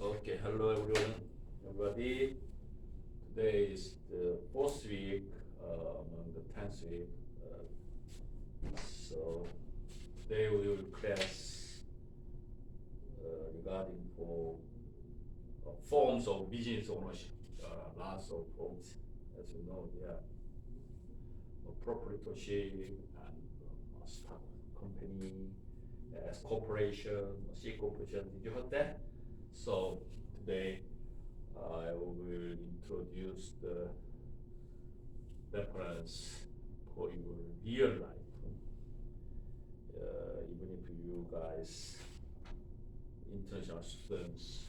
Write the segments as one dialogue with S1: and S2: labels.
S1: Okay, hello everyone, everybody. Today is the fourth week among the 10th week. So today we will class regarding for forms of business ownership. Lots of forms, as you know, there are proprietorship and stock company, as corporation, C corporation. Did you heard that? So today I will introduce the reference for your real life. Even if you guys, international students,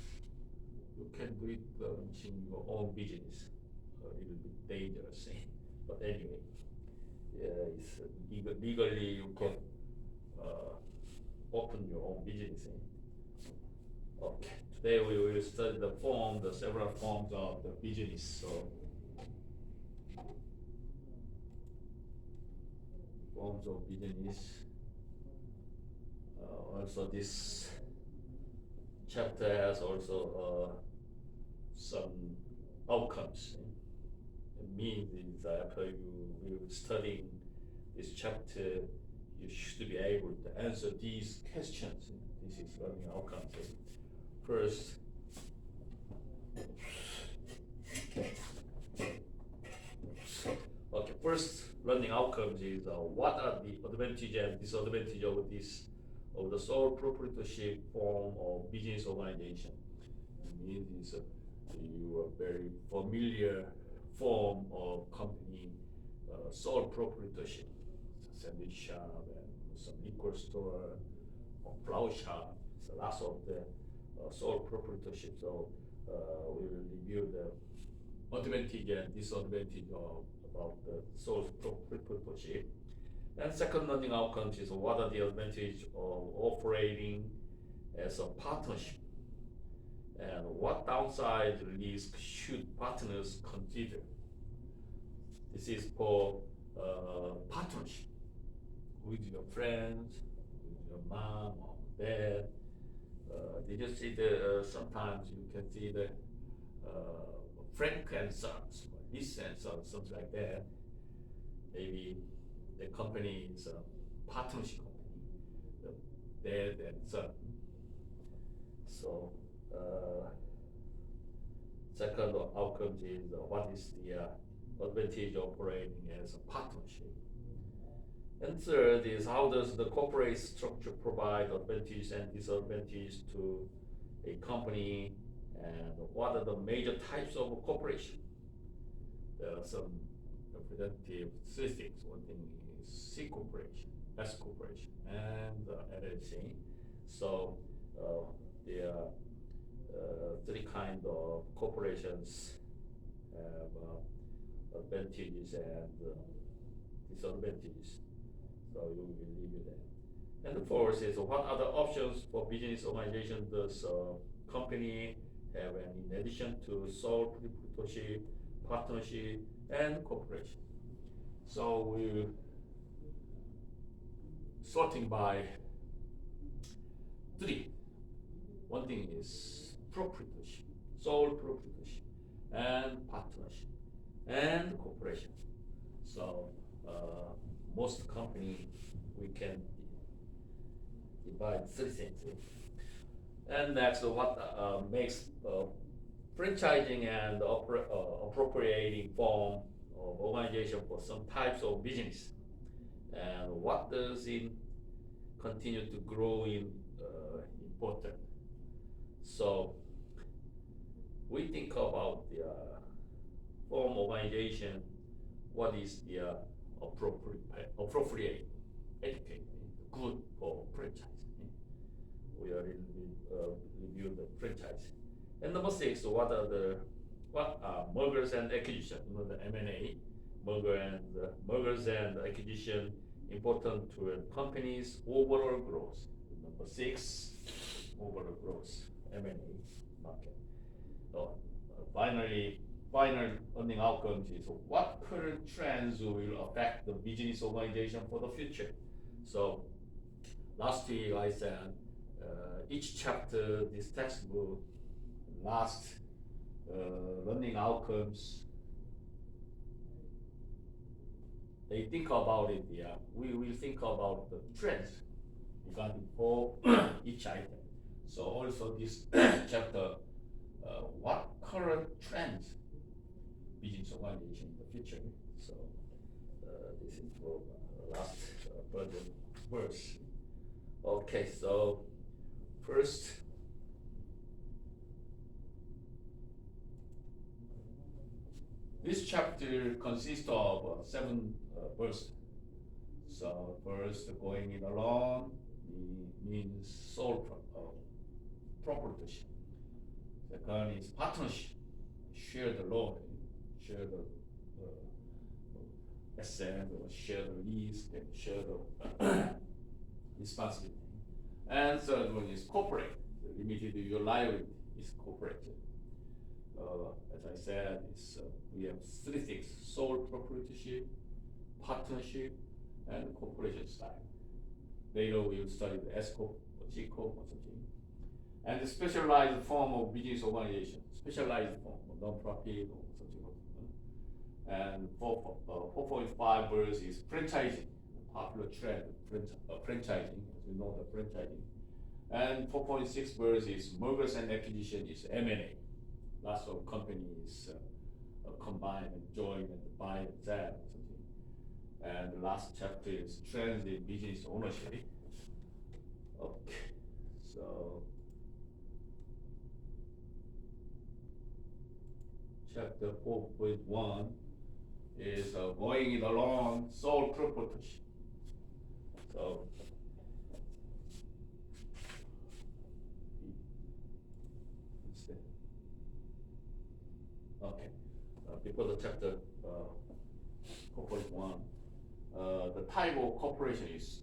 S1: you can do it in your own business. A little bit dangerous, but anyway, it's legally you can open your own business. Okay, today we will study the several forms of the business. So, forms of business. Also, this chapter has also some outcomes. It means is after you will studying this chapter, you should be able to answer these questions. This is learning outcomes. First, first learning outcomes is what are the advantage and disadvantage of the sole proprietorship form of business organization. It means it's you are very familiar form of company, sole proprietorship, sandwich shop and some liquor store or flower shop. So lots of the sole proprietorship. So we will review the advantage and disadvantage about the sole proprietorship. And second learning outcomes is what are the advantages of operating as a partnership, and what downside risk should partners consider. This is for partnership with your friends, with your mom or dad. Did you see sometimes you can see the Frank and Sons, Lisa and Sons, something like that. Maybe the company is a partnership company, the dad and son. So second outcome is what is the advantage of operating as a partnership. And third is how does the corporate structure provide advantage and disadvantage to a company, and what are the major types of corporation. There are some representative statistics. One thing is C corporation, S corporation, and LLC. So there are three kinds of corporations have advantages and disadvantages. So you will leave it there. And the fourth is what other options for business organization does a company have, and in addition to sole proprietorship, partnership, and corporation. So we're sorting by three. One thing is proprietorship, sole proprietorship, and partnership, and corporation. So most company we can divide three things. And next, what makes franchising and appropriating form of organization for some types of business, and what does it continue to grow in important. So we think about the form organization, what is the appropriate etiquette, good for franchise. We are review the franchise. And number six, what are mergers and acquisition? You know, the M&A, mergers and acquisition important to a company's overall growth. Number six, overall growth, M&A market. So final earning outcomes is what current trends will affect the business organization for the future. So last week I said each chapter, this textbook, last learning outcomes, they think about it. Yeah, we will think about the trends regarding for each item. So also this chapter, what current trends business organization in the future. So this is for last burden verse. Okay, so first, this chapter consists of 7 verses. So first, going it alone means sole proprietorship. Second is partnership, share the load, share the asset, or share the risk, and share the responsibility. And third one is corporate. The limited your liability is corporate. As I said, we have 3 things: sole proprietorship, partnership, and corporation style. Later we will study the S corp or G corp or something. And the specialized form of business organization, specialized form of non-profit or something. And 4.5 verse is franchising, popular trend, franchising, as we know the franchising. And 4.6 verse is mergers and acquisition, is M&A. Lots of companies combine and join and buy and sell or something. And the last chapter is trends in business ownership. Okay, so chapter 4.1 is going it along sole proprietorship. So okay, before the chapter 4.1, the type of corporation is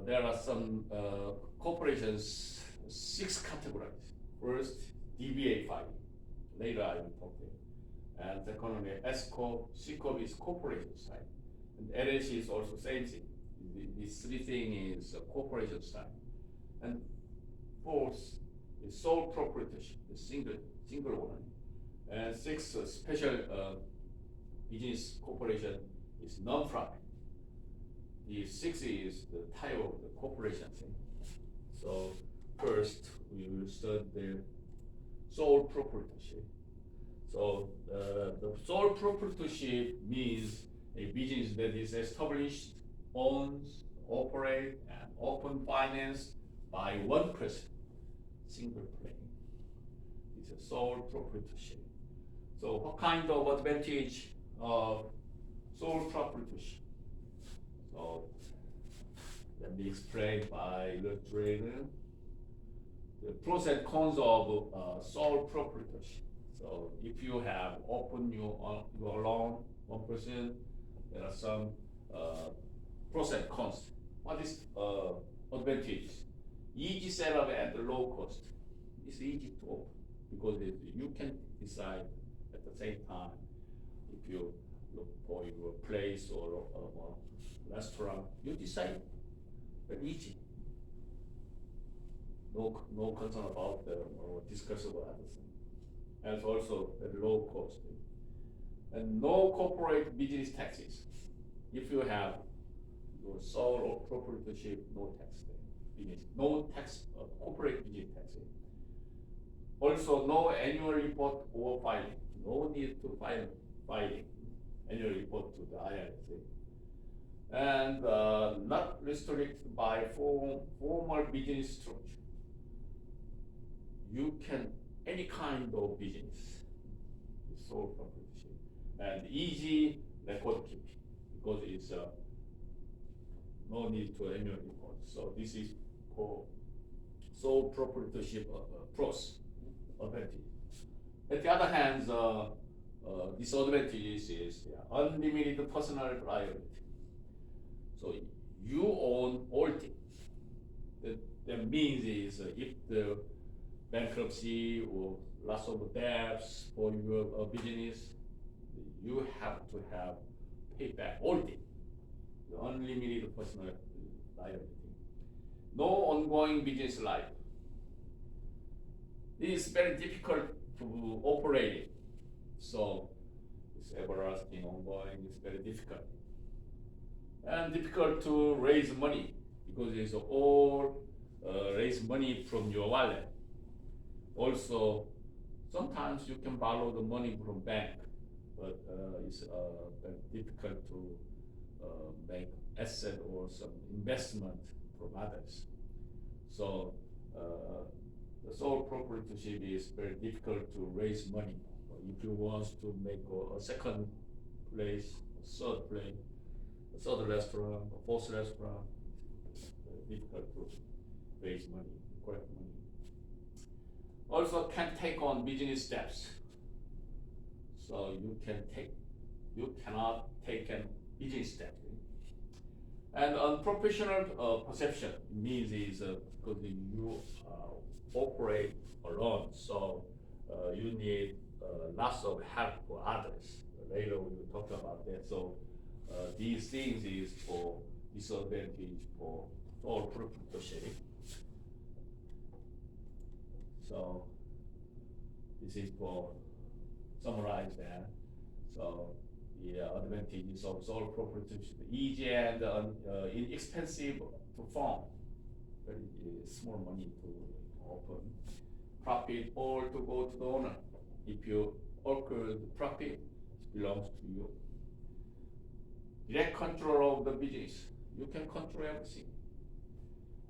S1: there are some corporations, 6 categories. First, DBA filing. Later I will talk to you. And secondly, S corp, C corp is corporation style, and LLC is also same thing. These 3 things is corporation style. And fourth is sole proprietorship, the single one. And 6, special business corporation is non-profit. The 6 is the type of the corporation thing. So first we will study the sole proprietorship. So the sole proprietorship means a business that is established, owns, operate, and often financed by one person, single player. It's a sole proprietorship. So what kind of advantage of sole proprietorship? So let me explain by Lordland. The pros and cons of sole proprietorship. So if you have open you alone, one person, there are some pros and cons. What is advantage? Easy setup at low cost. It's easy to open because you can decide at the same time if you look for your place or restaurant. You decide. Very easy. No concern about or discuss about other things. And it's also at low cost. And no corporate business taxes. If you have your sole or proprietorship, no tax. No tax, corporate business tax. Also, no annual report or filing. No need to filing annual report to the IRS. And not restricted by formal business structure. You can, any kind of business is sole proprietorship. And easy record keeping because it's no need to annual report. So this is for sole proprietorship pros, advantage. At the other hand, disadvantages is unlimited personal liability. So you own all things. That means is if the bankruptcy or loss of debts for your business, you have to have pay back all things. unlimited personal liability. No ongoing business life. It is very difficult to operate it. So it's everlasting, ongoing, it's very difficult. And difficult to raise money because it's all raise money from your wallet. Also, sometimes you can borrow the money from bank, but it's very difficult to make asset or some investment from others. So the sole proprietorship is very difficult to raise money. If you want to make a second place, a third place, a third restaurant, a fourth restaurant, it's very difficult to raise money, collect money. Also can take on business steps. So you cannot take a business step. And unprofessional perception means is because you operate alone, so you need lots of help for others. Later we will talk about that. So these things is for disadvantage for sole proprietorship. So this is for summarize that. So the advantages of sole proprietorship: easy and inexpensive to form, very small money to open. Profit all to go to the owner. If you occur the profit, it belongs to you. Direct control of the business. You can control everything.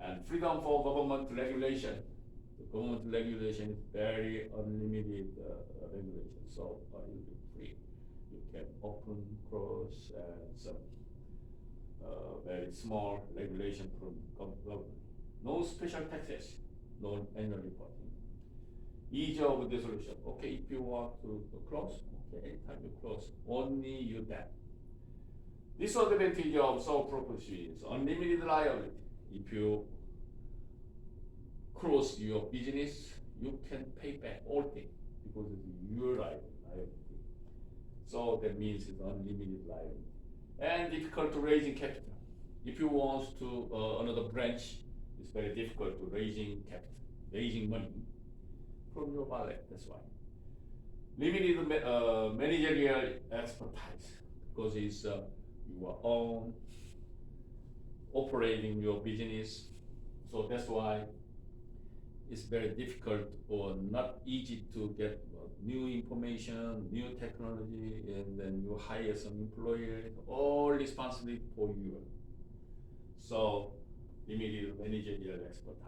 S1: And freedom for government regulation. The government regulation is very unlimited regulation, so you'll be free. You can open, close, and some very small regulation from government. No special taxes, no annual reporting. Ease of dissolution. Okay, if you want to close, okay, anytime you close, only you that. Disadvantage of sole proprietorship is unlimited liability. If you close your business, you can pay back all things because it's your liability. So that means it's unlimited liability. And difficult to raising capital. If you want to another branch, it's very difficult to raising capital, raising money from your wallet. That's why. Limited managerial expertise because it's your own operating your business. So that's why it's very difficult or not easy to get new information, new technology, and then you hire some employee, all responsibility for you. So limited managerial expertise.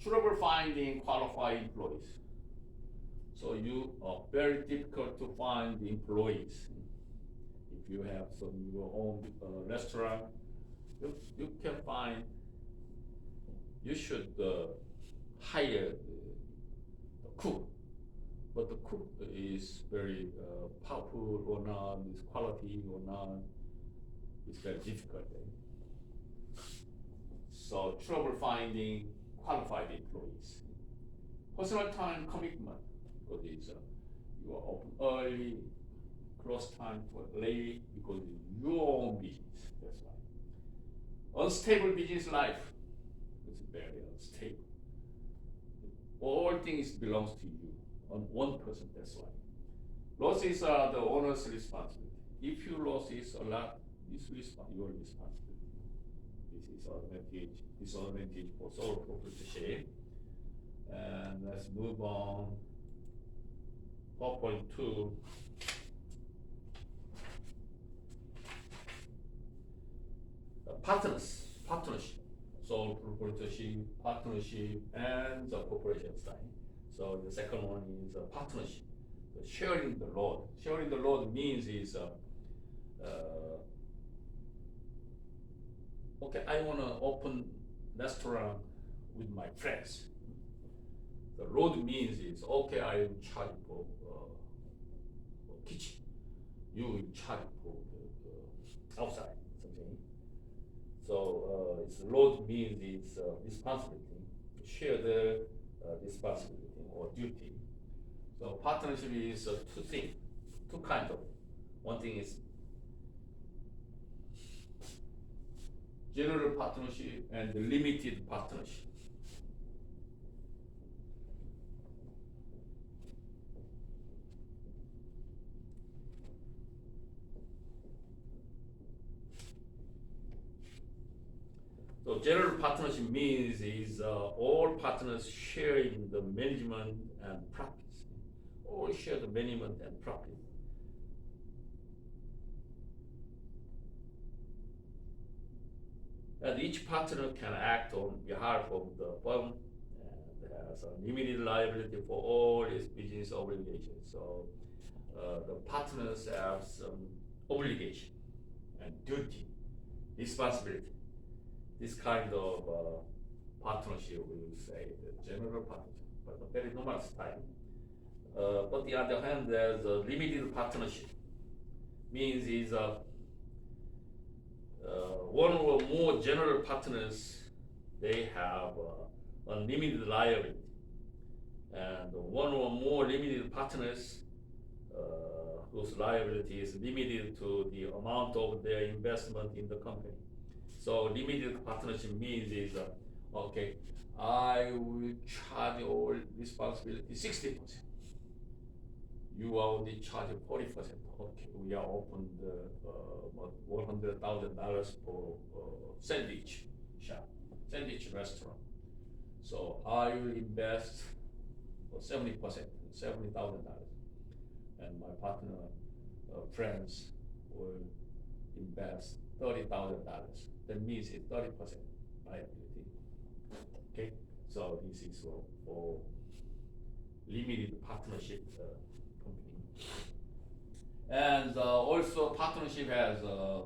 S1: Trouble finding qualified employees. So you are very difficult to find the employees. If you have some your own restaurant, you can find. You should hire the cook, but the cook is very powerful or not, is quality or not, it's very difficult. So trouble finding qualified employees. Personal time commitment, because it's you are open early, close time for late, because it's your own business. That's why. Unstable business life. Very unstable. All things belongs to you on one person, that's why. Losses are the owner's responsibility. If you losses a lot, it's your responsibility. This is disadvantage for sole proprietorship. And let's move on. 4.2. Partnership. Sole proprietorship, partnership, and the corporation style. So the second one is partnership, sharing the load. Sharing the load means is, okay, I want to open restaurant with my friends. The load means is, okay, I will charge for kitchen. You will charge for the outside. So it's load means it's responsibility, shared responsibility or duty. So partnership is two kinds of. One thing is general partnership and limited partnership. So general partnership means is all partners sharing the management and profits. All share the management and profit. And each partner can act on behalf of the firm and has a limited liability for all its business obligations. So the partners have some obligation and duty, responsibility. This kind of partnership, we will say, the general partnership, but a very numerous time. But on the other hand, there's a limited partnership. Means is one or more general partners, they have unlimited liability, and one or more limited partners, whose liability is limited to the amount of their investment in the company. So limited partnership means is, okay, I will charge all responsibility 60%. You are only charging 40%. Okay, we are opened $100,000 for sandwich shop, sandwich restaurant. So I will invest for 70%, $70,000, and my partner, friends will invest $30,000. That means it's 30% liability. Okay, so this is for limited partnership company. And also partnership has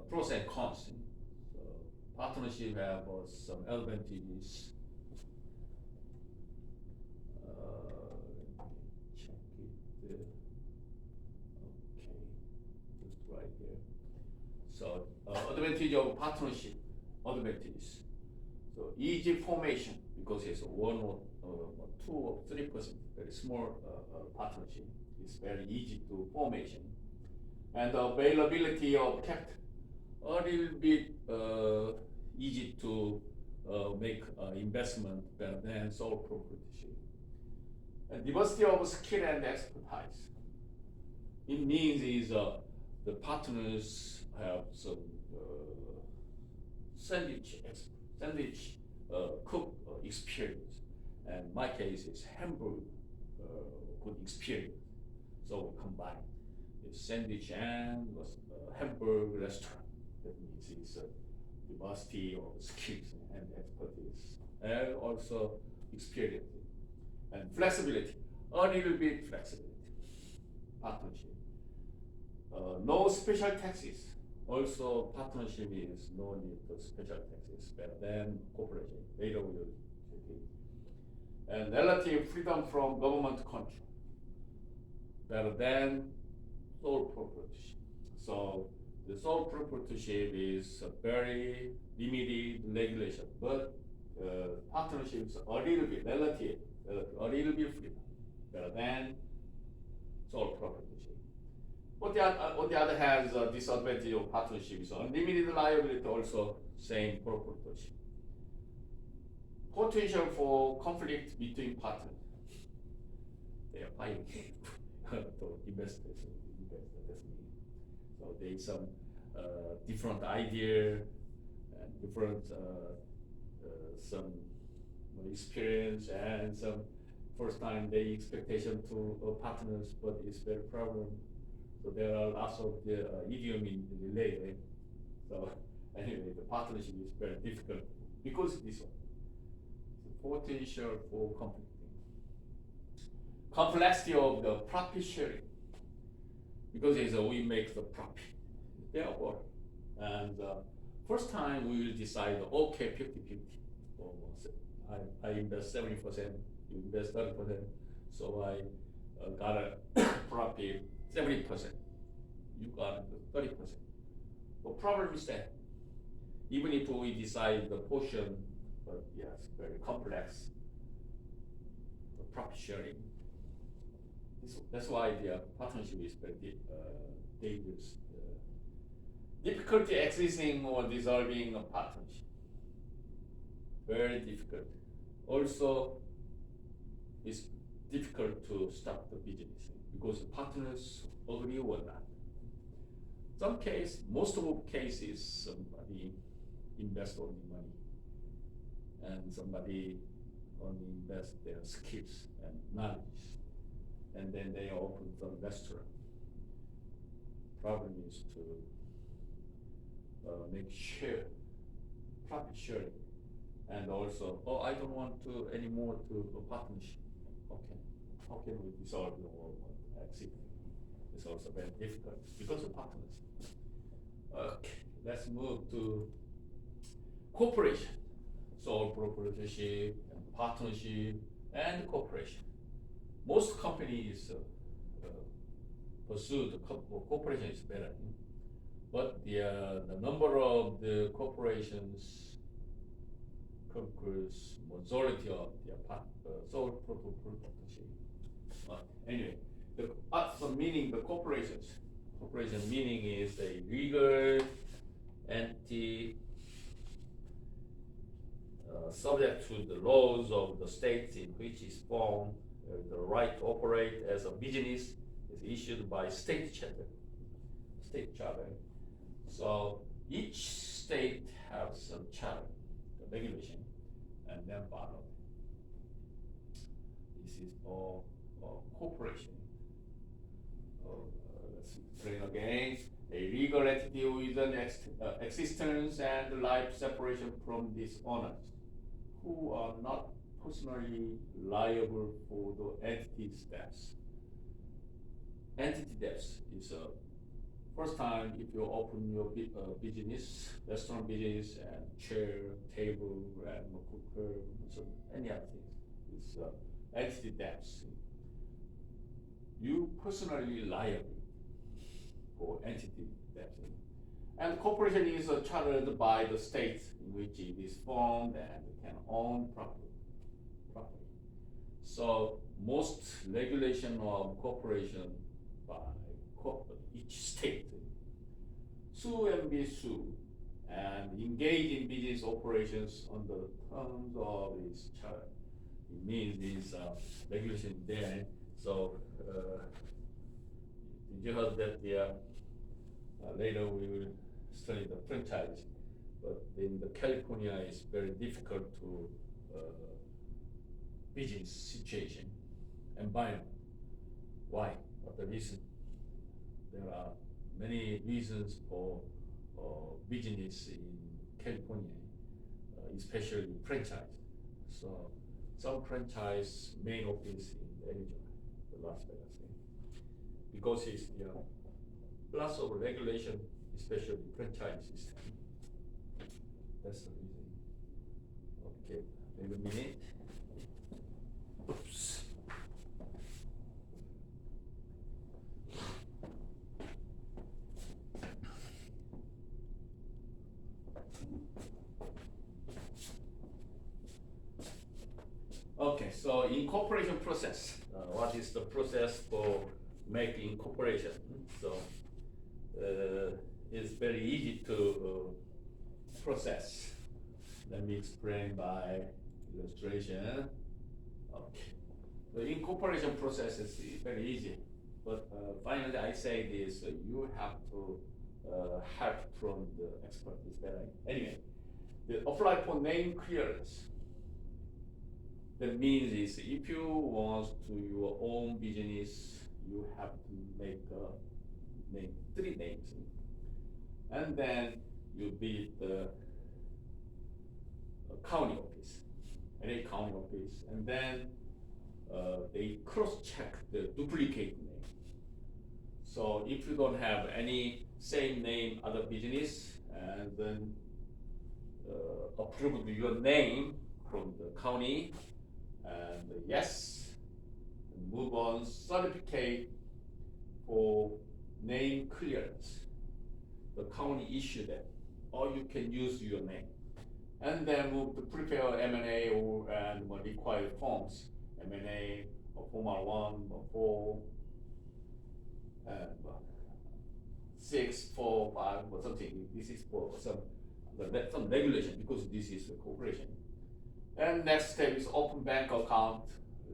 S1: pros and cons. So partnership have some advantages. Check it. Okay, just right here. So advantage of partnership, advantages. So easy formation because it's 1 or 2 or 3%, very small partnership. It's very easy to formation. And the availability of capital, a little bit easy to make investment better than sole proprietorship. And diversity of skill and expertise. It means is the partners have some sandwich cook experience, and my case is hamburger good experience. So we combine the sandwich and hamburger restaurant. That means it's diversity of skills and expertise, and also experience and flexibility. A little bit flexibility. Partnership. No special taxes. Also, partnership is no need for special taxes better than corporation. Later we will check it. And relative freedom from government control better than sole proprietorship. So the sole proprietorship is a very limited regulation, but partnerships a little bit relative, a little bit freedom better than sole proprietorship. On the other hand, disadvantage of partnership is unlimited liability, also same proprietorship. Potential for conflict between partners. They are fighting to investors. So there is some different idea and different some experience and some first time they expectation to partners, but it's very problem. So there are lots of the idiom in relay. Right? So anyway, the partnership is very difficult because of this one. The potential for conflicting. Complexity of the profit sharing. Because it's we make the profit. Therefore, and first time we will decide, okay, 50-50. I invest 70%, you invest 30%. So I got a profit 70%. You got 30%. The problem is that even if we decide the portion, but yes, very complex, the profit sharing. That's why the partnership is very dangerous. Difficulty existing or dissolving a partnership. very difficult. Also, it's difficult to start the business because partners agree or not. Some case, most of the cases, somebody invest only money, and somebody only invest their skills and knowledge, and then they open the restaurant. Problem is to make sure profit sharing, and also, oh, I don't want to anymore to a partnership. Okay, how can we dissolve the exit? It's also very difficult because of partners. Okay, let's move to cooperation. Sole proprietorship, and partnership, and cooperation. Most companies pursue the cooperation is better, but the number of the corporations conquers majority of the sole proprietorship. Anyway, the meaning the corporations. Corporation meaning is a legal entity subject to the laws of the states in which is formed. The right to operate as a business is issued by state charter. State charter. So each state has some charter, the regulation, and then follow. This is for corporation. Let's explain again. A legal entity with an existence and life separation from its owners, who are not personally liable for the entity's debts. Entity debts is first time if you open your business, restaurant business, and chair, table, and cooker, so any other things. It's entity debts. You personally liable for entity debts. And corporation is chartered by the state in which it is formed and can own property. So most regulation of corporation by each state sue and be sued and engage in business operations under the terms of its charter. It means this regulation there. So did you heard that later we will study the franchise, but in the California it's very difficult to business situation environment. Why? What the reason? There are many reasons for business in California, especially franchise. So some franchise main office in Arizona, the Las Vegas, because it's lots of regulation, especially franchise system. That's the reason. Okay, wait a minute. Oops. Okay, so incorporation process. What is the process for making incorporation? So it's very easy to process. Let me explain by illustration. Okay, the incorporation process is very easy, but finally I say this: you have to help from the expert. Is better. Anyway, the apply for name clearance. That means is if you want to your own business, you have to make name 3 names, and then you build the county office, any county office, and then they cross-check the duplicate name. So if you don't have any same name other business, and then approve your name from the county, and yes, and move on, certificate for name clearance. The county issue that, or you can use your name. And then move to prepare M&A and required forms, M&A or Formal 1 or 4, and 6, 4, 5 or something. This is for some regulation because this is a corporation. And next step is open bank account,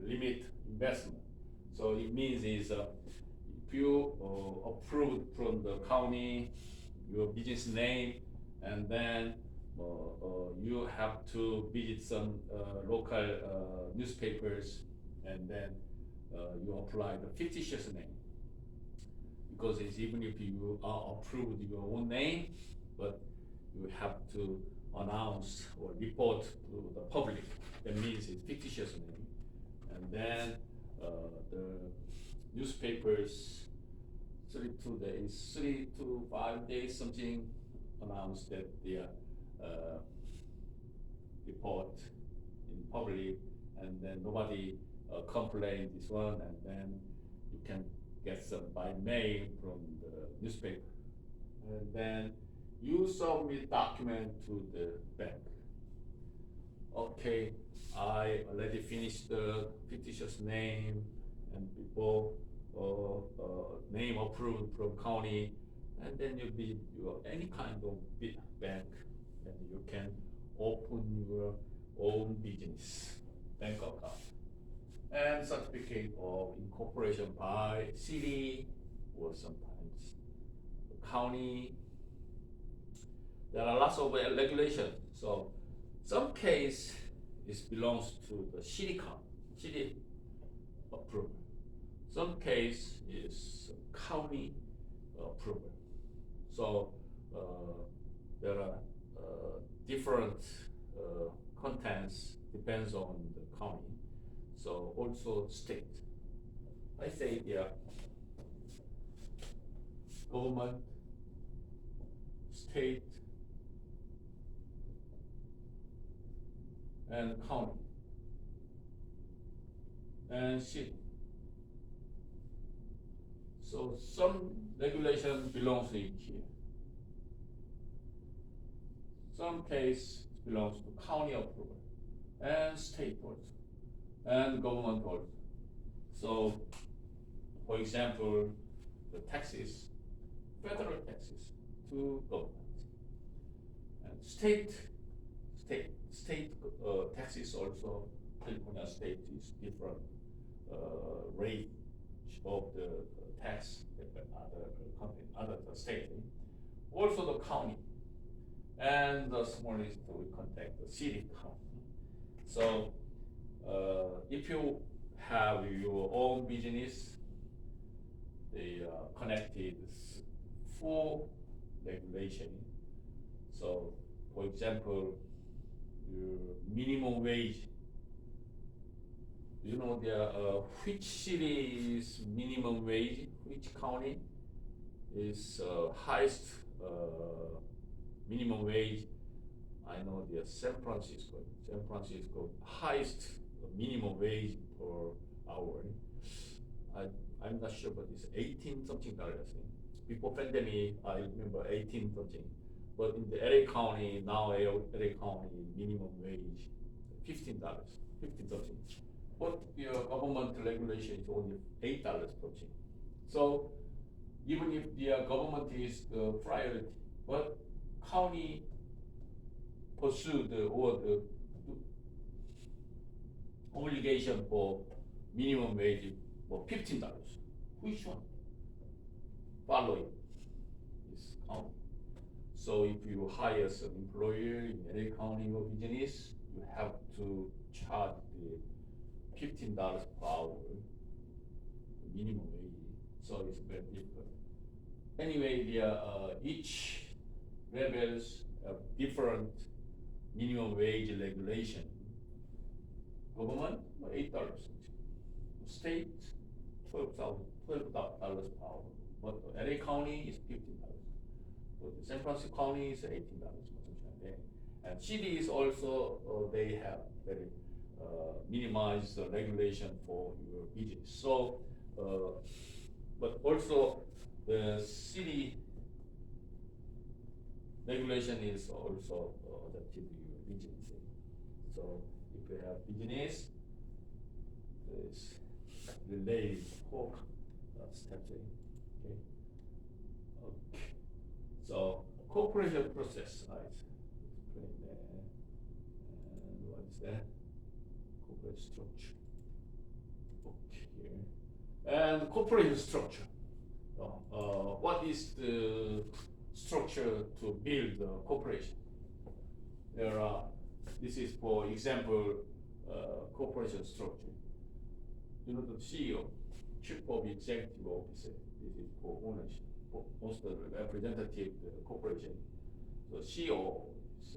S1: limit investment. So it means is if you approved from the county your business name, and then you have to visit some local newspapers, and then you apply the fictitious name, because it's even if you are approved your own name, but you have to announce or report to the public. That means it's fictitious name, and then the newspapers 3 to 5 days something announce that they report in public, and then nobody complain this one, and then you can get some by mail from the newspaper, and then you submit document to the bank. Okay, I already finished the fictitious name and before name approved from county, and then you visit your any kind of big bank, and you can open your own business bank account and certificate of incorporation by city or sometimes the county. There are lots of regulations. So some case it belongs to the city approval. Some case is county approval. So there are different contents depends on the county. So also state. I say government, state, and county, and city. So some regulation belongs in here. Some case belongs to county approval, and state also, and government also. So, for example, the taxes, federal taxes to government, and state taxes also. California state is different rate of the tax than other state. Also the county, and the smallest we contact the city county. So if you have your own business, they are connected full regulation. So for example, your minimum wage. You know which city is minimum wage, which county is highest minimum wage. I know San Francisco highest minimum wage per hour. I'm not sure, but it's 18 something dollars. Before pandemic, I remember 18 something. But in the LA County, now LA County minimum wage, $15, 15 something. But your government regulation is only $8 per thing. So even if the government is the priority, but county pursue the obligation for minimum wage for $15. Which one? Following is county. So if you hire some employer in LA County or business, you have to charge the $15 per hour minimum wage. So it's very difficult. Anyway, each levels have different minimum wage regulation. Government $8, state $12 per hour, but LA County is $15. But San Francisco County is $18. And cities also they have very minimized the regulation for your business. So, but also the city regulation is also adapted to your business. So if you have business, there's related four steps. Okay. Okay. So corporation process, I explained that. And what is that? Corporate structure. Okay, here. And corporate structure. What is the structure to build a corporation? There are, this is for example, corporation structure. You know, the CEO, Chief of Executive Officer, this is for ownership, for most of the representative corporation. So CEO is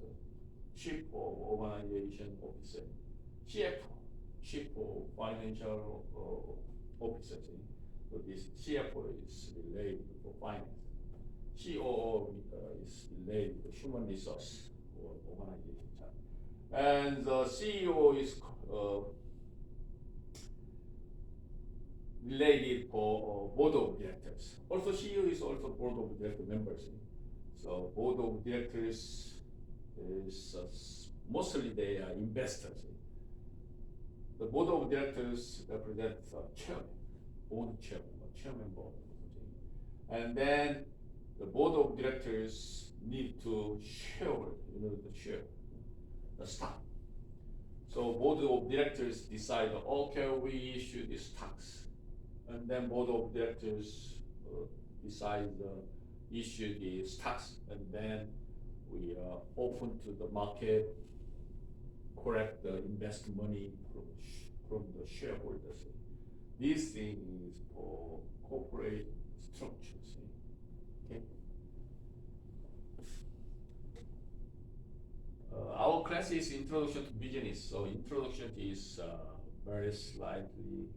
S1: Chief of Organization Officer, CFO, Chief of Financial Officer. So this CFO is related for finance. COO is related to human resource or organization. And the CEO is related for board of directors. Also, CEO is also board of director members. So board of directors is mostly they are investors. The board of directors represent chairman, board chairman, or chairman board. And then the board of directors need to share, the share, the stock. So board of directors decide, okay, we issue this tax. And then board of directors decide issue the stocks, and then we open to the market, collect the invest money from the shareholders. This thing is for corporate structures. Okay. Our class is introduction to business. So introduction is very slightly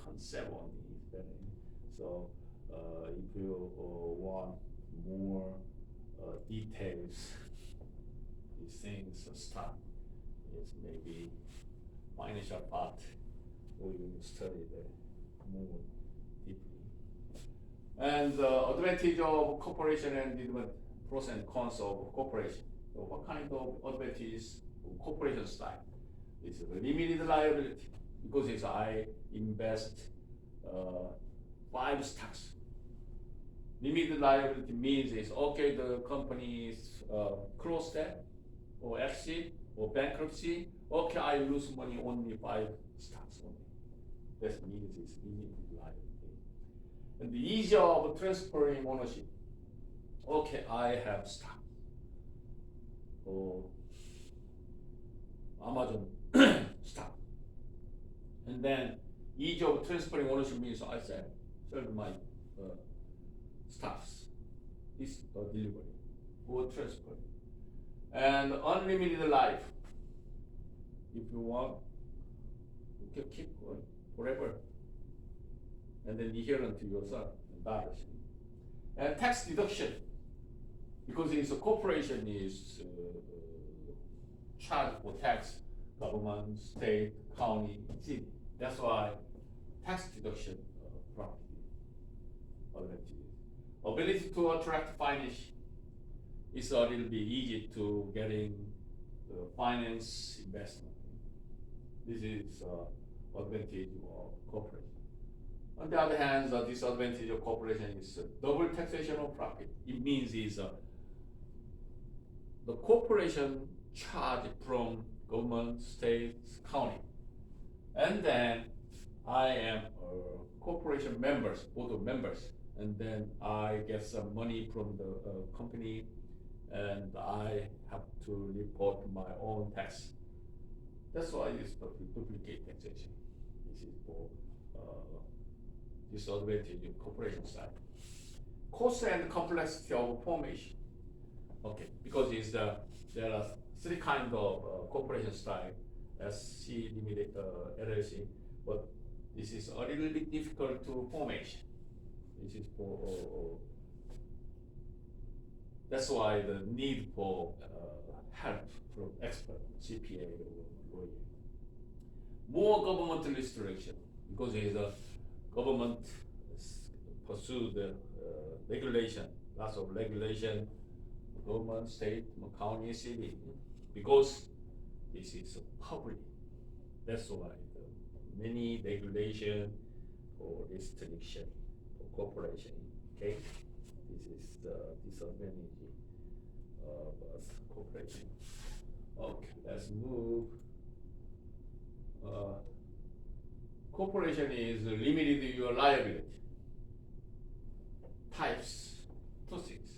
S1: concept only. So if you want more details, these things stuff is maybe financial part, we will study the more deeply. And the advantage of corporation and the pros and cons of corporation. So what kind of advantage of corporation style? It's a limited liability because it's I invest 5 stocks. Limited liability means is okay, the company is close debt or exit or bankruptcy. Okay, I lose money only 5 stocks only. That means it's limited liability. And the ease of transferring ownership. Okay, I have stock. Or Amazon stock. And then ease of transferring ownership means I sell my stocks, this delivery or transfer. And unlimited life. If you want, you can keep going forever. And then inherent to yourself and others. And tax deduction, because it's a corporation is charged for tax, government, state, county, city. That's why tax deduction property advantage. Ability to attract finance is a little bit easy to getting the finance investment. This is advantage of corporation. On the other hand, the disadvantage of corporation is double taxation of profit. It means is the corporation charge from government, state, county, and then I am a corporation members, board of members, and then I get some money from the company, and I have to report my own tax. That's why it's duplicate taxation. This is for disadvantage of corporation side. Cost and complexity of formation. Okay, because there are 3 kinds of corporation style, SC limited LLC, but this is a little bit difficult to formation. This is for that's why the need for help from expert, CPA or lawyer. More government restriction, because there is a government pursue the regulation, lots of regulation, government, state, county, city, because this is public. That's why many regulation or restriction for corporation. Okay, this is the disadvantage of corporation. Okay, let's move corporation is limited your liability. Types, two things.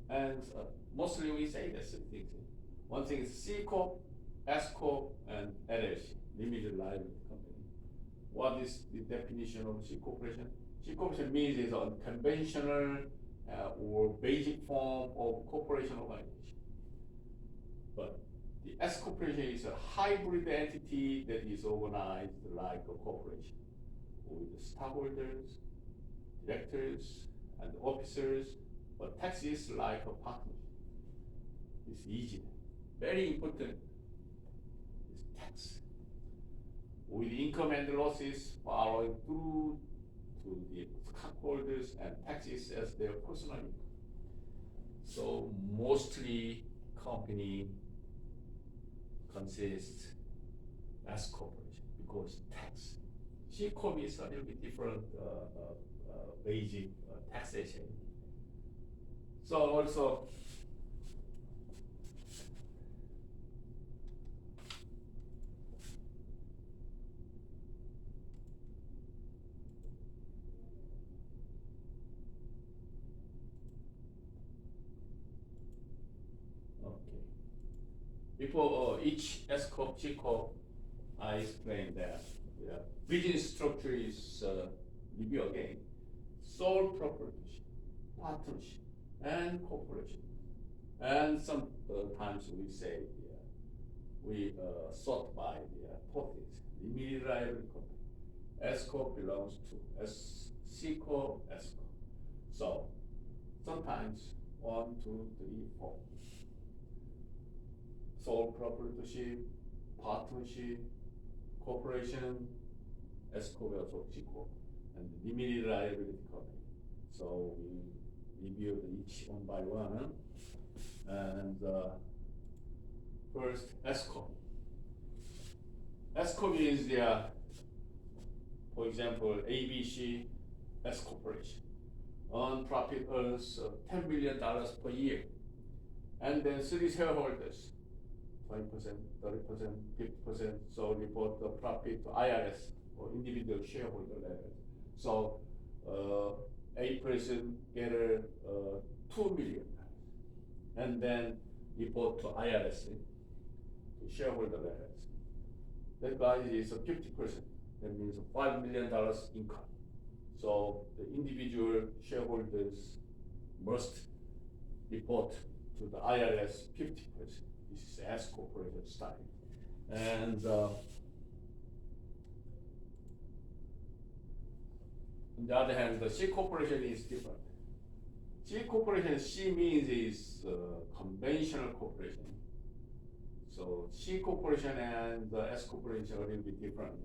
S1: And mostly we say that's the thing. One thing is C Corp, S Corp, and LLC, limited liability company. What is the definition of C corporation? C corporation means it's a conventional or basic form of corporation organization. But the S corporation is a hybrid entity that is organized like a corporation with stockholders, directors, and officers, but taxes like a partnership. It's easy. Very important is tax. With income and losses following through to the stockholders and taxes as their personal income. So mostly company consists S corporation because tax. C corp is a little bit different basic taxation. So also before each S corp, C corp, I explained that business structure is review again. Sole proprietorship, partnership, and corporation. And sometimes we say we sort by the topics. Limited liability company. S corp belongs to C corp, S corp. So sometimes 1, 2, 3, 4. Sole proprietorship, partnership, corporation, S corp also C corp, and limited liability company. So we reviewed each one by one. And first, S corp. S corp is the, for example, ABC S corporation. On profit earns $10 million per year, and then 3 shareholders. 20%, 30%, 50%, so report the profit to IRS or individual shareholder level. So a person get $2 million, and then report to IRS, to shareholder level. That guy is 50%. That means $5 million income. So the individual shareholders must report to the IRS 50%. This is S corporation style. And on the other hand, the C corporation is different. C corporation, C means is conventional corporation. So C corporation and the S corporation are a little bit different.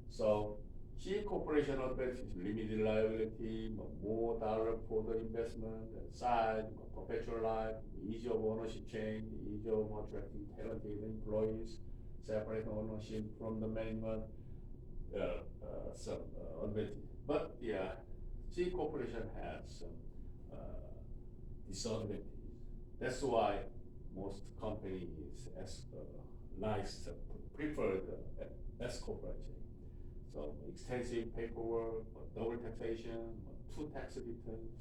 S1: So C corporation advantage is limited liability, more dollar for the investment, and size, perpetual life, ease of ownership change, ease of attracting talented employees, separate ownership from the management, some advantage. But C corporation has some disadvantages. That's why most companies prefer the S corporation. So extensive paperwork, double taxation, 2 tax returns,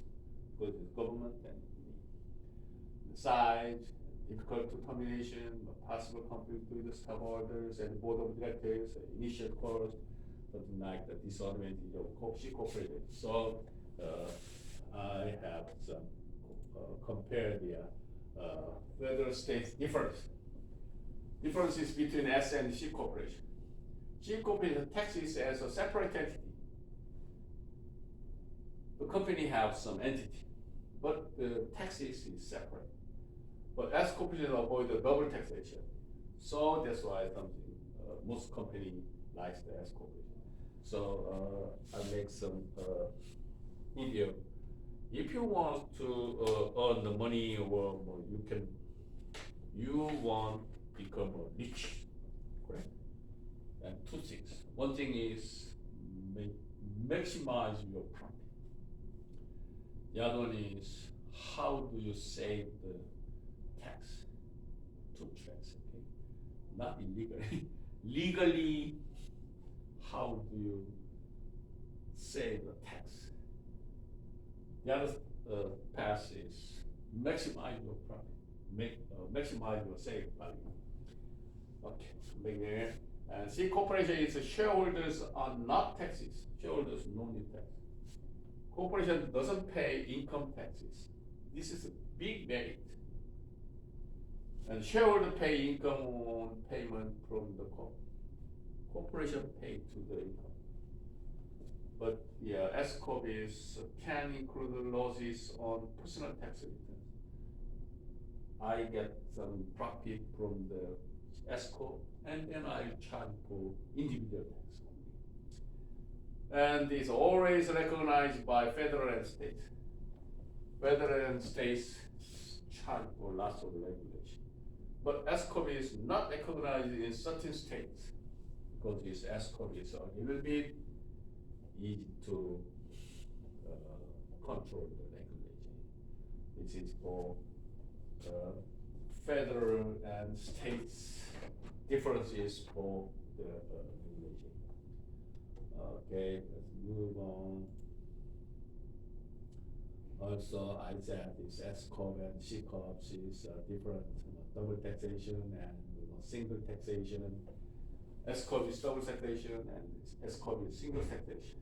S1: because it's government, and the size, difficult determination, possible conflict with the stockholders and board of directors, initial cost, something like the disadvantage of C corporation. So I have some compare the federal state differences between S and C corporation. C corporation taxes as a separate entity. The company has some entity, but the taxes is separate. But S corporation avoid the double taxation. So that's why most company likes the S corporation. So I make some video. If you want to earn the money, or you want to become rich, correct? And 2 things. One thing is maximize your profit. The other one is how do you save the tax? 2 tracks, okay? Not illegally, legally, how do you save the tax? The other path is maximize your profit, maximize your save value. Okay, begin. And C corporation is shareholders are not taxes. Shareholders no need tax. Corporation doesn't pay income taxes. This is a big merit. And shareholder pay income on payment from the corporation pay to the income. But yeah, S corp is can include losses on personal tax returns. I get some profit from the S corp, and then I charge for individual tax. And it's always recognized by federal and state. Federal and states charge for lots of regulation. But S corp is not recognized in certain states because this S corp is a little bit easy to control the regulation. This is for federal and states differences for the regulation. Okay, let's move on. Also, I said this S corp and C corp is different, double taxation and single taxation. S corp is double taxation and S corp is single taxation.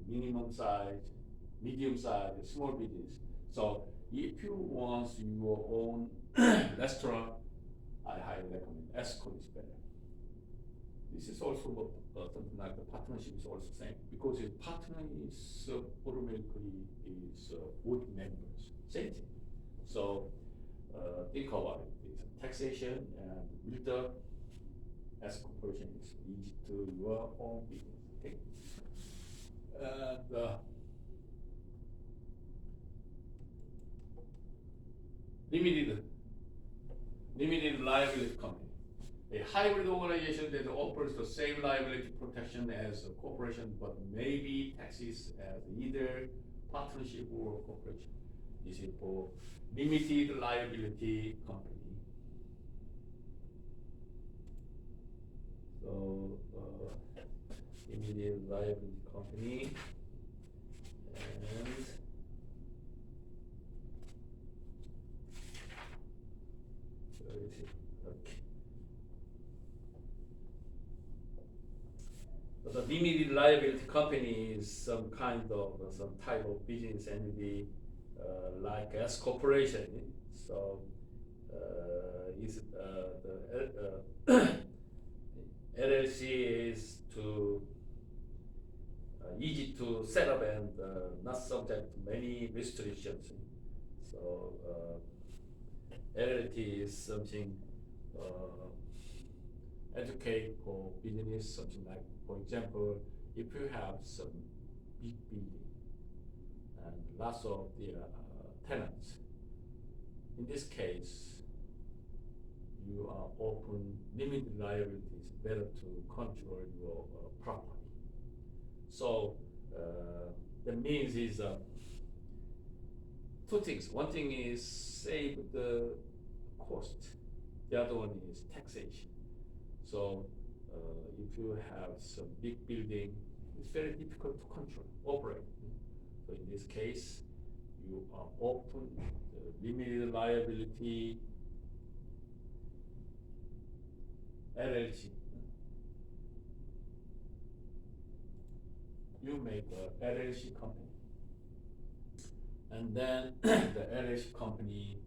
S1: Minimum size, medium size, small business. So if you want your own restaurant, I highly recommend S corp is better. This is also something like the partnership is also same because a partner is automatically is board members, same thing. So think about it. It's taxation and with the S corporation is easy to your own business. Okay. And limited liability company. A hybrid organization that offers the same liability protection as a corporation, but maybe taxes as either partnership or corporation. This is for limited liability company. So limited liability company, and where is it? Okay. So the limited liability company is some kind of some type of business entity like S corporation. So is the LLC is to easy to set up and not subject to many restrictions. So LLT is something educate for business, something like, for example, if you have some big building and lots of the tenants, in this case, you are open limited liabilities, better to control your property. So the means is two things. One thing is save the cost. The other one is taxation. So if you have some big building, it's very difficult to control, operate. So in this case, you are open the limited liability LLC. You make a LLC company, and then the LLC company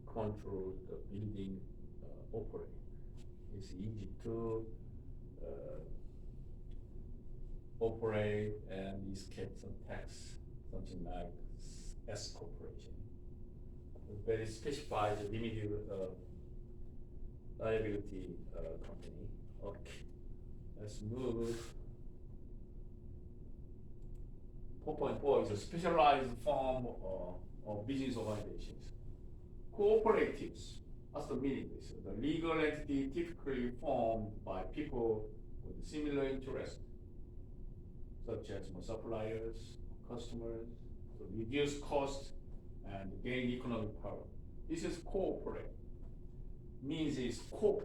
S1: control the building operate. It's easy to operate and escape some tax, something like S corporation. It's very specified limited liability company. Okay, let's move. 4.4 is a specialized form of business organizations. Cooperatives, what's the meaning? It's the legal entity typically formed by people with similar interests, such as suppliers, customers, to reduce costs and gain economic power. This is cooperate. Means is co.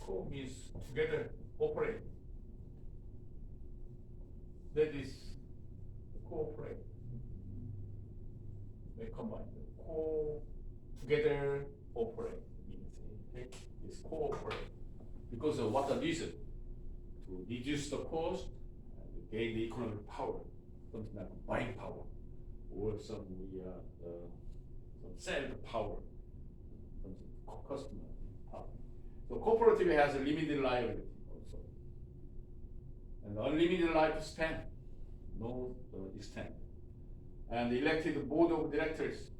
S1: Co means together, cooperate. That is cooperate. They combine. Together, cooperate means okay? It's cooperate. Because of what the reason? To reduce the cost and gain the economic power, something like buying power, or some sell power, something customer power. So cooperative has a limited liability also, and unlimited lifespan, no extent, and elected board of directors.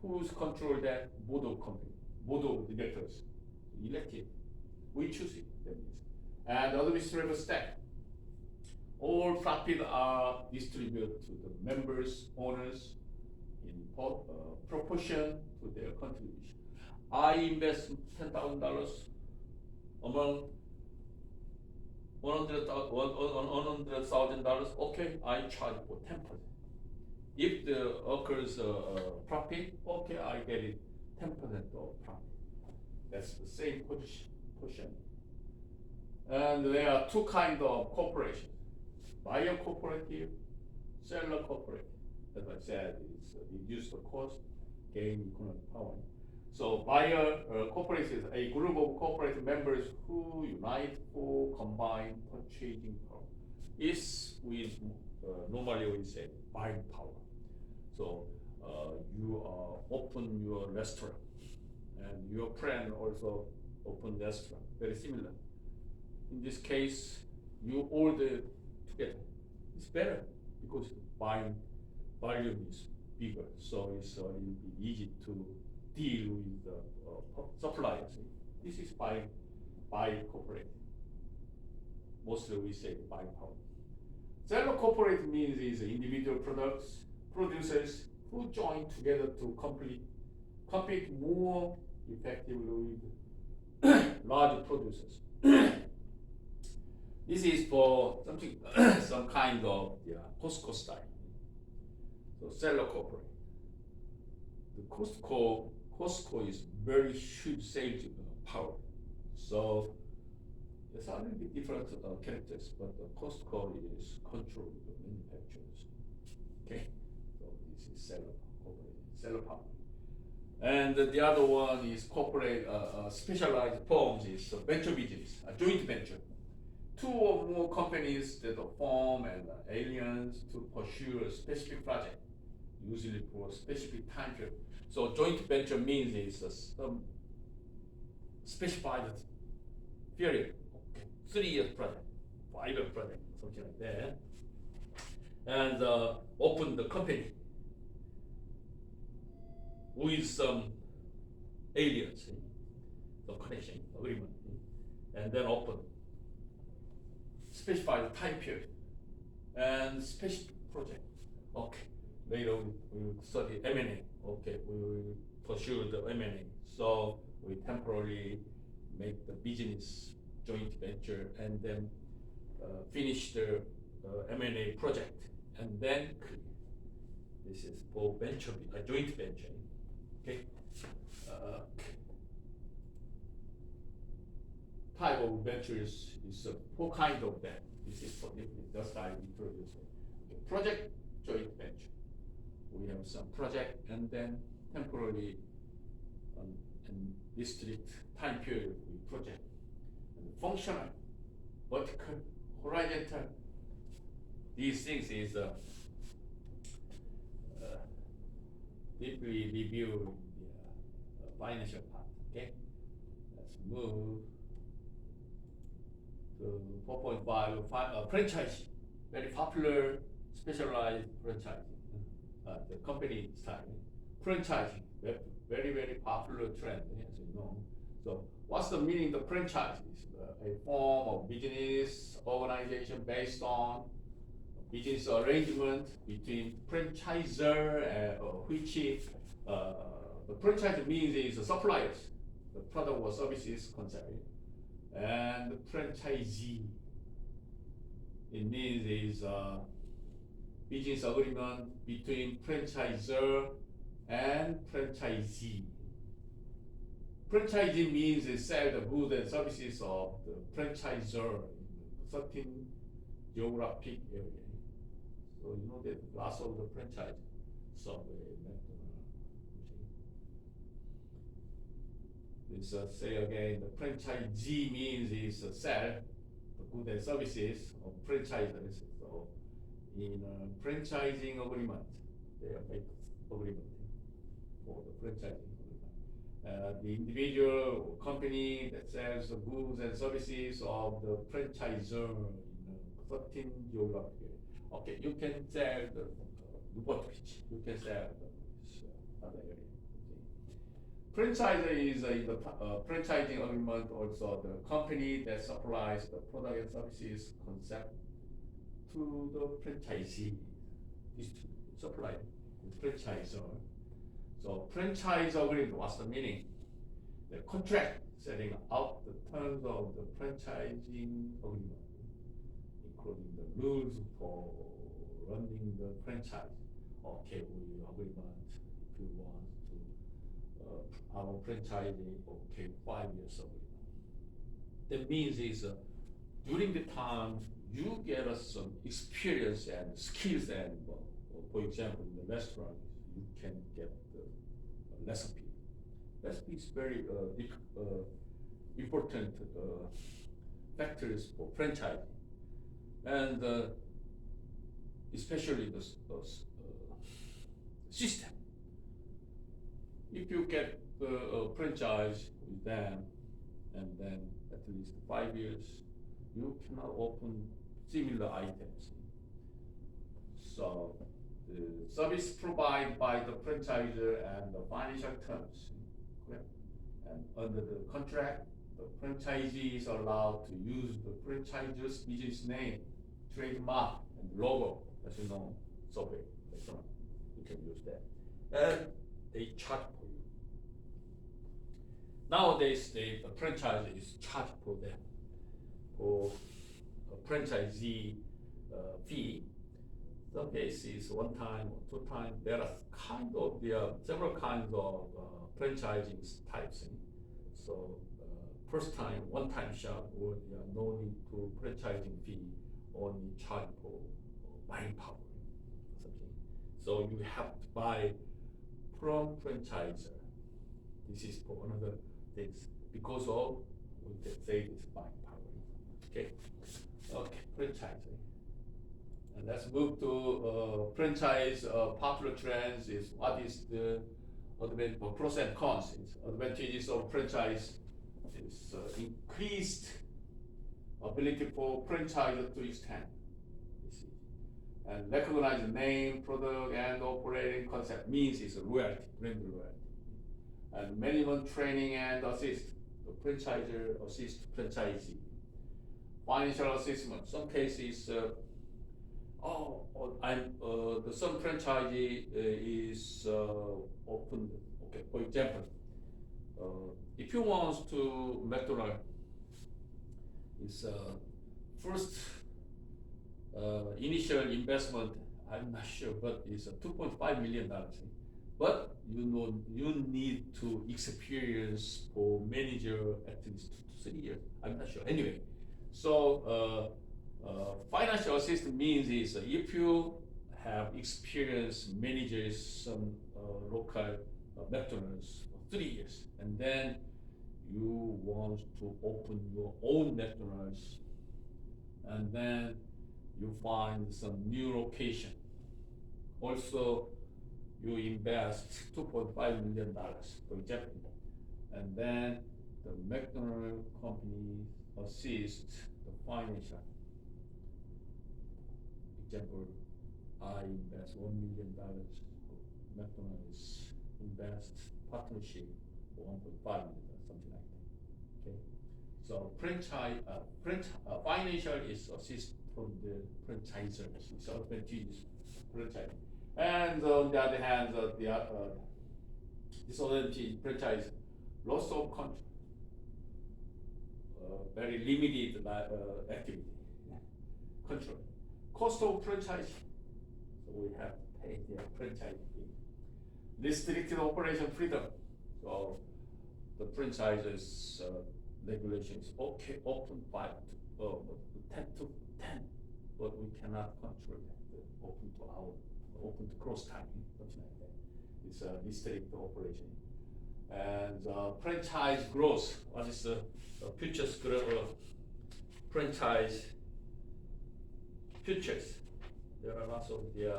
S1: Who's control that board of company, board of directors? Elected, we choose it. That means. And administrative staff. All profit are distributed to the members, owners, in proportion to their contribution. I invest $10,000 among $100,000. Okay, I charge for 10%. If the occurs profit, okay, I get it 10% of profit. That's the same portion. And there are two kinds of corporations: buyer cooperative, seller cooperative. As I said, it's reduce the cost, gain economic power. So buyer cooperative is a group of corporate members who unite for combined purchasing power. Is with normally we say buying power. So you open your restaurant, and your friend also open restaurant. Very similar. In this case, you order together. It's better because buying volume is bigger, so it's a little bit easy to deal with the suppliers. This is buy corporate. Mostly we say buying power. Seller corporate means is individual producers who join together to compete more effectively with large producers. This is for something, some kind of Costco style. So seller corporate. The Costco is very huge sales power. So there's a little bit different characters, but the Costco is control the manufacturers. Okay, so this is seller power. And the other one is corporate specialized firms is venture business, a joint venture. Two or more companies that form an alliance to pursue a specific project, usually for a specific time period. So joint venture means is some specified period, okay, 3 years project, 5 year project, something like that. And open the company with some aliens, some connection agreement, and then open. Specify the time period and specific project. Okay, later we will study M&A. Okay, we will pursue the M&A. So we temporarily make the business joint venture and then finish the M&A project, and then this is for venture, a joint venture. Okay. Type of ventures is 4 kinds of them. This is for different, just I introduced it. Okay. Project, joint venture. We have some project and then temporarily and district time period we project. And functional, vertical, horizontal. These things is deeply review the financial part. Okay, let's move to 4.5. Franchise, very popular specialized franchising. The company style franchising, very popular trend, as you know. So what's the meaning of franchise? It's a form of business organization based on business arrangement between franchisor, which the franchise means is suppliers, the product or services concerned, and the franchisee. It means is business agreement between franchisor and franchisee. Franchising means it sell the goods and services of the franchisor in a certain geographic area. So you know that lots of the franchise, Subway, McDonald's. This say again, the franchisee means is sell the goods and services of franchisors. So in a franchising agreement, they make agreement for the franchising agreement. The individual company that sells the goods and services of the franchisor in a certain geographic area. Okay, you can sell the Newport Beach, you can sell the other area. Franchisor is in the franchising agreement also the company that supplies the product and services concept to the franchisee. Is to supply the franchisor. So franchise agreement, what's the meaning? The contract setting out the terms of the franchising agreement, including the rules for running the franchise. Okay, we agreement if you want to our franchising, okay, 5 years agreement. That means is during the time you get some experience and skills and for example in the restaurant you can get the recipe. Recipe is very important factors for franchising, and especially the system. If you get the franchise with them, and then at least 5 years, you cannot open similar items. So the service provided by the franchisor and the financial terms, correct? And under the contract, the franchisee is allowed to use the franchisor's business name, trademark, and logo, as you know, Subway, restaurant. You can use that. And they charge for you. Nowadays, the franchisor is charged for them, for a franchisee fee. Some cases 1 time or 2 times. There are several kinds of franchising types. So first time, 1 time shop, or there are no need to franchising fee, only charge for buying power. Something. So you have to buy from franchisor. This is for another things because of we can say this buying power. Okay, franchising. And let's move to franchise. Popular trends is what is the pros and cons. Advantages of franchise is increased ability for franchisor to extend. And recognize the name, product, and operating concept means is loyalty, brand loyalty. And management training and assist. The franchisor assist franchisee. Financial assessment. Some cases, some franchisee is open. Okay, for example, if you want to McDonald's, is first initial investment. I'm not sure, but it's $2.5 million. But you need to experience for manager at least 2 to 3 years. I'm not sure. Anyway, so financial assistance means is if you have experienced managers some local McDonald's for 3 years, and then you want to open your own McDonald's, and then you find some new location. Also, you invest $2.5 million, for example, and then the McDonald's company assists the financial. Example, I invest $1 million, McDonald's invest partnership for $1.5 million, something like that. Okay, so financial is assist from the franchisor, it's advantageous franchise. And on the other hand, disadvantage franchise, loss of control, very limited activity, control. Cost of franchise, so we have to pay the franchise fee. Restricted operation freedom, so the franchises regulations okay open 10 to 10, but we cannot control that. Open to hour, open to cross timing, something like that. It's a restrict operation. And franchise growth. What is the futures franchise futures? There are lots of the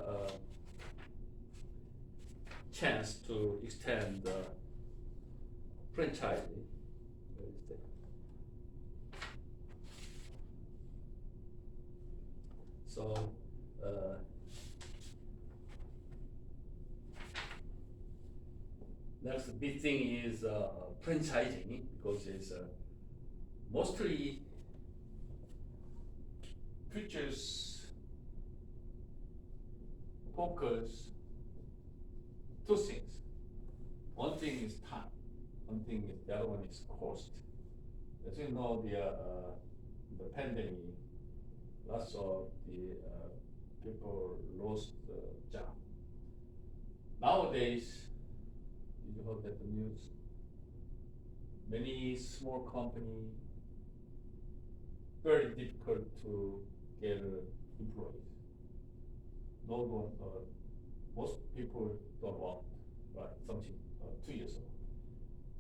S1: chance to extend the franchising. Where is that? So next big thing is franchising, because it's mostly futures focus two things. One thing is time. One thing is the other one is cost. As you know, the pandemic, lots of the people lost the job. Nowadays, did you heard that the news? Many small companies very difficult to get employees. No one, most people don't want, right? Something 2 years ago.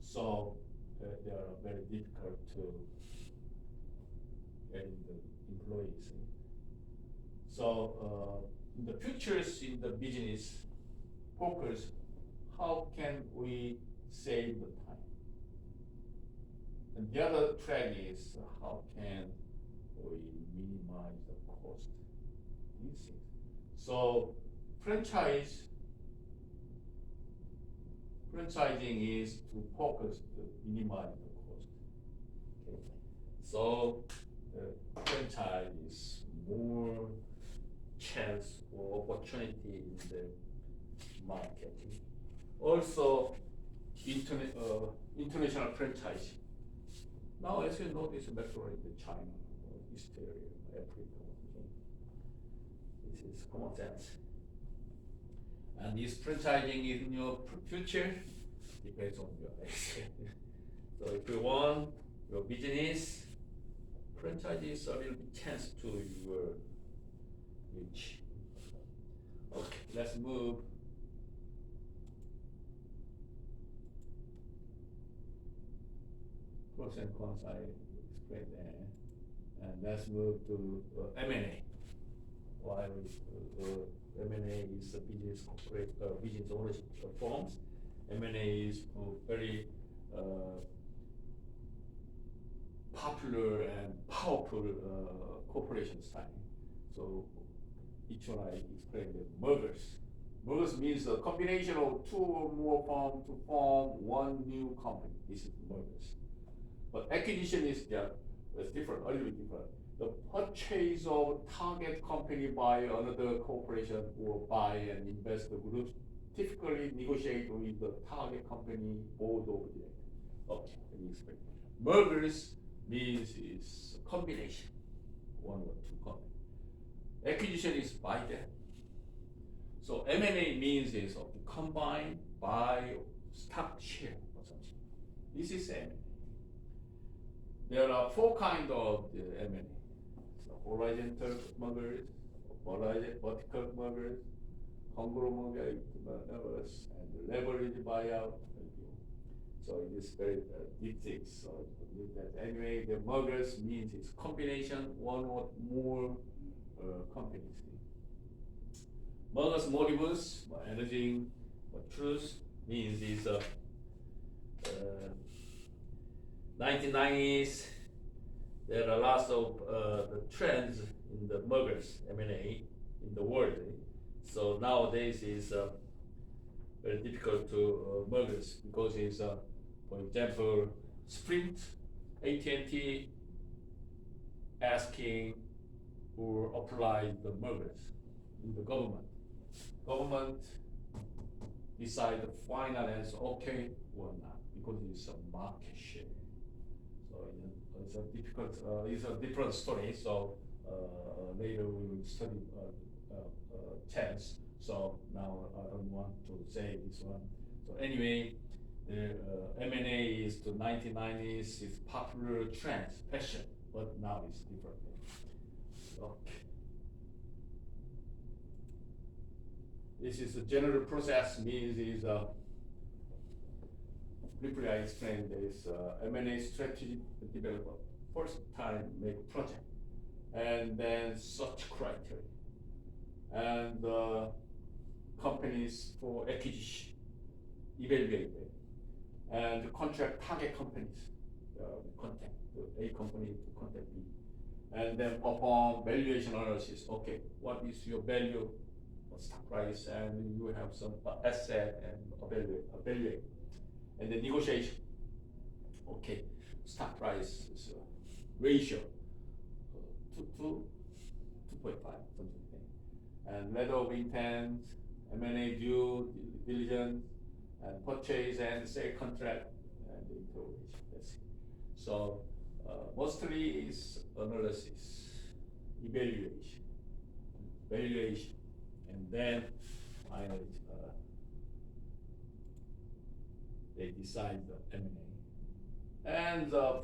S1: So they are very difficult to get the employees. So in the futures in the business focus, how can we save the time? And the other track is how can we minimize the cost? These things. So franchising is to focus to minimize the cost. Okay. So the franchise is more chance or opportunity in the market. Also, international franchise. Now, as you know, this metro in China, East area, Africa. Okay. This is common sense. And this franchising in your future depends on your So if you want your business, franchise is a little bit chance to your reach. Okay, let's move. Pros and cons I explained there. And let's move to M&A. Why M&A is a business corporate business ownership forms. M&A is very popular and powerful corporation style. So each one I explained the mergers. Mergers means a combination of two or more firms to form one new company. This is mergers. But acquisition is different, a little bit different. The purchase of target company by another corporation or by an investor group typically negotiate with the target company board of directors. Okay, let me explain. Mergers means is a combination, one or two companies. Acquisition is buy that. So M&A means is to combine, buy, stock share or something. This is M&A. There are four kinds of the M&A. So horizontal mergers, vertical mergers, conglomerate mergers, and leverage buyout. So it is very deep things. So that anyway, the mergers means it's combination one or more companies. Mergers motives, energy, truth means is 1990s. There are lots of the trends in the mergers M&A in the world. So nowadays is very difficult to mergers because it's for example Sprint, AT&T asking or apply the mergers in the government. Government decide the final answer okay or not because it's a market share. So it's a difficult, it's a different story. So later we will study chance. So now I don't want to say this one. So anyway, The M&A is the 1990s is popular trend, fashion, but now it's different. Okay. This is a general process, means is briefly I explained this M&A strategy developer. First time make project, and then search criteria, and companies for acquisition, evaluate them, and contract target companies, contact A company to contact B, and then perform valuation analysis. Okay, what is your value, stock price, and you have some asset and evaluate, and then negotiation. Okay, stock price is ratio 2.5 something, and letter of intent, M&A due diligence, and purchase and sale contract, and interrogation. That's it. So mostly is analysis, evaluation, valuation, and then finally they decide the M&A. And the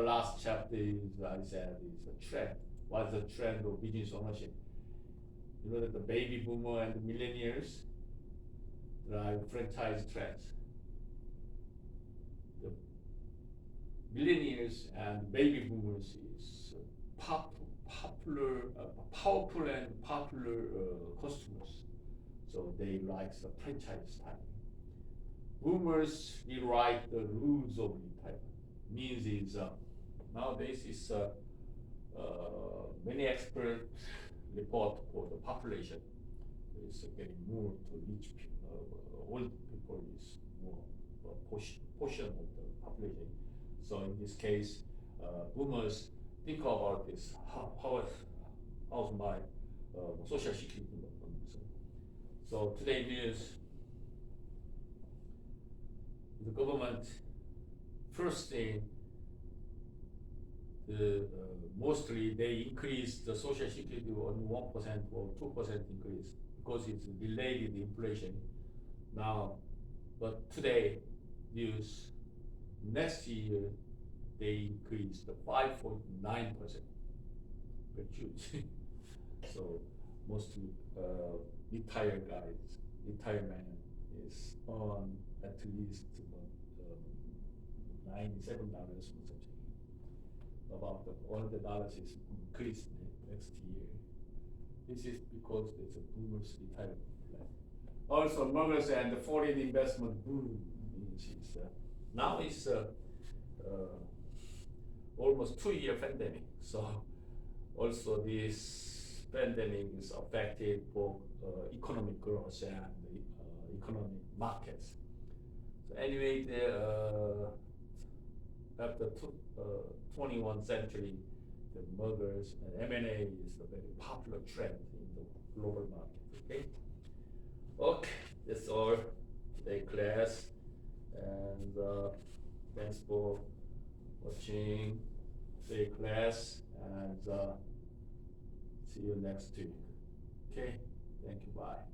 S1: last chapter is, I said, is a trend. What's the trend of business ownership? You know that the baby boomer and the millennials drive franchise trends. The millennials and baby boomers is powerful and popular customers. So they like the franchise style. Boomers rewrite the rules of retirement. Means is nowadays is many experts report for the population is getting more to rich people, old people is more portion of the population. So in this case, boomers think about this. How's my social security number? So today news. The government first thing, mostly they increase the social security on 1% or 2% increase because it's delayed inflation now. But today news, next year they increase the 5.9%. Very huge. So mostly retired guys, retirement is on at least $97 or something. About all the dollars is increased next year. This is because there's a boomers retirement plan. Also, mergers and the foreign investment boom means now it's almost 2-year pandemic. So also this pandemic is affected both economic growth and economic markets. So anyway, after 21st century, the mergers and M&A is a very popular trend in the global market. Okay, that's all today class, and thanks for watching today class, and see you next week. Okay, thank you, bye.